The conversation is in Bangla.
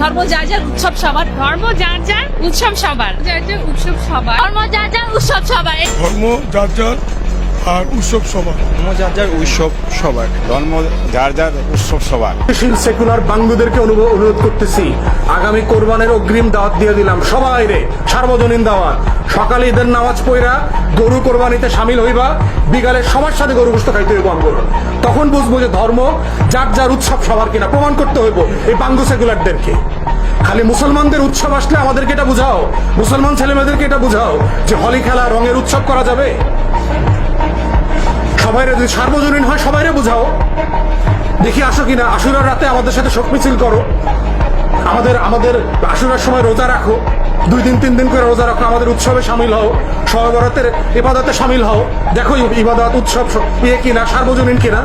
ধর্ম যার যার উৎসব সবার, ধর্ম যার যার উৎসব সবার, যার যার উৎসব সবার, ধর্ম যার যার উৎসব সবার। ধর্ম যার যার আর উৎসব সবার। ধর্ম যার যার উৎসব সবার। ধর্ম যার যার উৎসব সবার। সেকুলার বাঙ্গুদেরকে অনুরোধ করতেছি, আগামী কোরবানের অগ্রিম দাওয়াত দিয়ে দিলাম সবাই রে, সার্বজনীন দাওয়াত। সকালে ঈদের নামাজ পড়া গরু কোরবানিতে সামিল হইবা, বিকালে সবার সাথে গরু গোশত খাইতে হইব আমগুলো। তখন বুঝবো যে ধর্ম যার যার উৎসব সবার কিনা, প্রমাণ করতে হইব এই বাঙ্গু সেকুলারদেরকে। খালি মুসলমানদের উৎসব আসলে আমাদেরকে এটা বুঝাও, মুসলমান ছেলেমেয়েদেরকে এটা বুঝাও যে হোলি খেলা রঙের উৎসব করা যাবে। সবাইরে যদি সার্বজনীন হয় সবাইরে বুঝাও, দেখি আসো কিনা। আশুরার রাতে আমাদের সাথে শোক মিছিল করো, আমাদের আশুরার সময় রোজা রাখো, 2 দিন 3 দিন করে রোজা রাখো, আমাদের উৎসবে সামিল হও, শবে বরাতের ইবাদতে সামিল হও। দেখো ইবাদত উৎসব কিনা, সার্বজনীন কিনা।